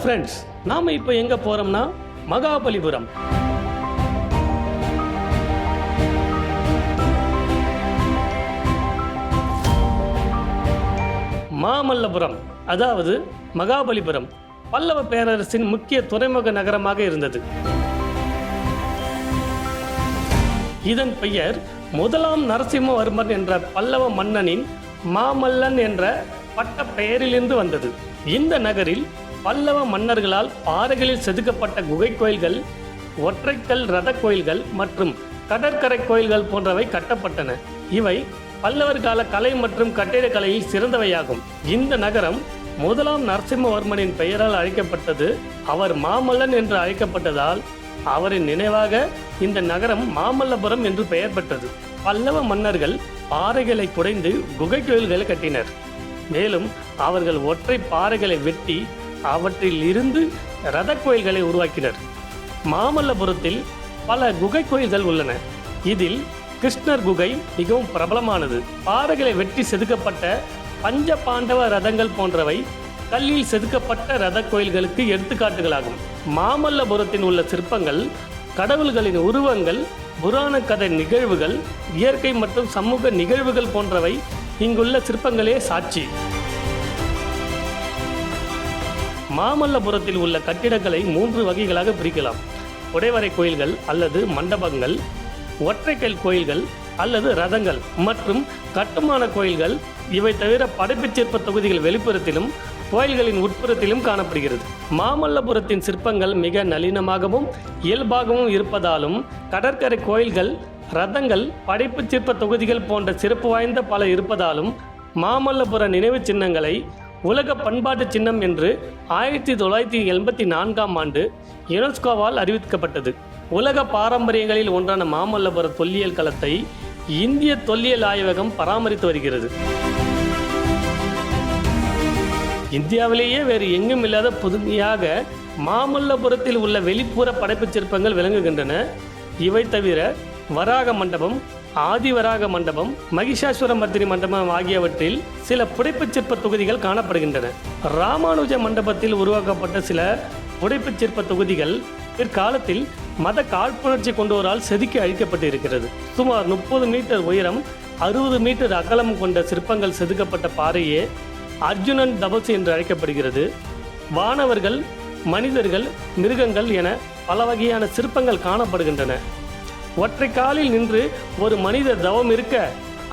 Friends, நாம் இப்போ எங்கே போகிறோம்னா மகாபலிபுரம். மாமல்லபுரம் அதாவது மகாபலிபுரம் பல்லவ பேரரசின் முக்கிய துறைமுக நகரமாக இருந்தது. இதன் பெயர் முதலாம் நரசிம்மவர்மன் என்ற பல்லவ மன்னனின் மாமல்லன் என்ற பட்ட பெயரிலிருந்து வந்தது. இந்த நகரில் பல்லவ மன்னர்களால் பாறைகளில் செதுக்கப்பட்ட குகை கோயில்கள், ஒற்றைக்கல் ரத கோயில்கள் மற்றும் கடற்கரை கோயில்கள் போன்றவை கட்டப்பட்டன. இவை பல்லவர் கால கலை மற்றும் கட்டிடக்கலையில் சிறந்தவையாகும். இந்த நகரம் முதலாம் நரசிம்மவர்மனின் பெயரால் அழைக்கப்பட்டது. அவர் மாமல்லன் என்று அழைக்கப்பட்டதால் அவரின் நினைவாக இந்த நகரம் மாமல்லபுரம் என்று பெயர் பெற்றது. பல்லவ மன்னர்கள் பாறைகளை குடைந்து குகை கோயில்களை கட்டினர். மேலும் அவர்கள் ஒற்றை பாறைகளை வெட்டி அவற்றில் இருந்து ரத கோயில்களை உருவாக்கினர். மாமல்லபுரத்தில் பல குகை கோயில்கள் உள்ளன. இதில் கிருஷ்ணர் குகை மிகவும் பிரபலமானது. பாறைகளை வெட்டி செதுக்கப்பட்ட பஞ்ச பாண்டவ ரதங்கள் போன்றவை கல்லில் செதுக்கப்பட்ட ரத கோயில்களுக்கு எடுத்துக்காட்டுகளாகும். மாமல்லபுரத்தில் உள்ள சிற்பங்கள், கடவுள்களின் உருவங்கள், புராண கதை நிகழ்வுகள், இயற்கை மற்றும் சமூக நிகழ்வுகள் போன்றவை இங்குள்ள சிற்பங்களே சாட்சி. மாமல்லபுரத்தில் உள்ள கட்டிடங்களை 3 வகைகளாக பிரிக்கலாம். குடைவரை கோயில்கள் அல்லது மண்டபங்கள், ஒற்றைக்கல் கோயில்கள் அல்லது ரதங்கள் மற்றும் கட்டுமான கோயில்கள். இவை தவிர படைப்புச் சிற்ப தொகுதிகள் வெளிப்புறத்திலும் கோயில்களின் உட்புறத்திலும் காணப்படுகிறது. மாமல்லபுரத்தின் சிற்பங்கள் மிக நளினமாகவும் இயல்பாகவும் இருப்பதாலும் கடற்கரை கோயில்கள், ரதங்கள், படைப்புச் சிற்ப தொகுதிகள் போன்ற சிறப்பு வாய்ந்த பல இருப்பதாலும் மாமல்லபுர நினைவு சின்னங்களை உலக பண்பாட்டு சின்னம் என்று 1984ஆம் ஆண்டு யுனெஸ்கோவால் அறிவிக்கப்பட்டது. உலக பாரம்பரியங்களில் ஒன்றான மாமல்லபுர தொல்லியல் களத்தை இந்திய தொல்லியல் ஆய்வகம் பராமரித்து வருகிறது. இந்தியாவிலேயே வேறு எங்கும் இல்லாத புதுமையாக மாமல்லபுரத்தில் உள்ள வெளிப்புற படைப்புச் சிற்பங்கள் விளங்குகின்றன. இவை தவிர வராக மண்டபம், ஆதிவராக மண்டபம், மகிஷாசுரமர்த்தினி மண்டபம் ஆகியவற்றில் சில புடைப்புச் சிற்ப தொகுதிகள் காணப்படுகின்றன. ராமானுஜ மண்டபத்தில் உருவாக்கப்பட்ட சில புடைப்புச் சிற்ப தொகுதிகள் பிற்காலத்தில் மத காழ்ப்புணர்ச்சி கொண்டோரால் செதுக்கி அழிக்கப்பட்டு இருக்கிறது. சுமார் 30 மீட்டர் உயரம், 60 மீட்டர் அகலம் கொண்ட சிற்பங்கள் செதுக்கப்பட்ட பாறையே அர்ஜுனன் தபசு என்று அழைக்கப்படுகிறது. வானவர்கள், மனிதர்கள், மிருகங்கள் என பல வகையான சிற்பங்கள் காணப்படுகின்றன. ஒற்றை காலில் நின்று ஒரு மனிதர் தவம் இருக்க,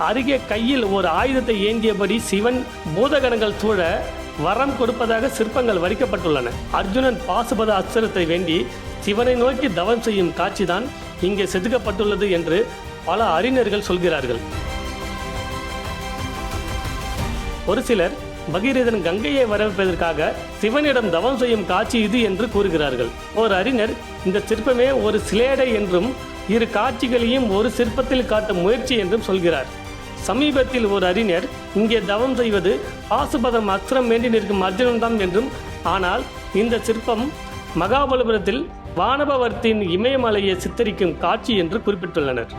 அருகே கையில் ஒரு ஆயுதத்தை ஏந்தியபடி சிவன் பூதகணங்கள் சூழ வரம் கொடுப்பதாக சிற்பங்கள் வடிக்கப்பட்டுள்ளன. அர்ஜுனன் பாசுபத அஸ்திரத்தை வேண்டி சிவனை நோக்கி தவம் செய்யும் காட்சிதான் இங்கே செதுக்கப்பட்டுள்ளது என்று பல அறிஞர்கள் சொல்கிறார்கள். ஒரு சிலர் பகீரதன் கங்கையை வரவேற்பதற்காக சிவனிடம் தவம் செய்யும் காட்சி இது என்று கூறுகிறார்கள். ஒரு அறிஞர் இந்த சிற்பமே ஒரு சிலேடை என்றும், இரு காட்சிகளையும் ஒரு சிற்பத்தில் காட்டும் முயற்சி என்றும் சொல்கிறார். சமீபத்தில் ஒரு அறிஞர் இங்கே தவம் செய்வது பாசுபதம் அஸ்திரம் வேண்டி நிற்கும் அர்ஜுனன் தான் என்றும், ஆனால் இந்த சிற்பம் மகாபலிபுரத்தில் வானபவர்த்தியின் இமயமலையை சித்தரிக்கும் காட்சி என்று குறிப்பிட்டுள்ளனர்.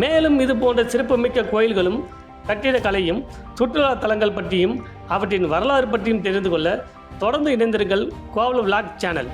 மேலும் இது போன்ற சிறப்புமிக்க கோயில்களும் கட்டிடக்கலையும் சுற்றுலா தலங்கள் பற்றியும் அவற்றின் வரலாறு பற்றியும் தெரிந்து கொள்ள தொடர்ந்து இணைந்திருங்கள் கோவல் விளாக் சேனல்.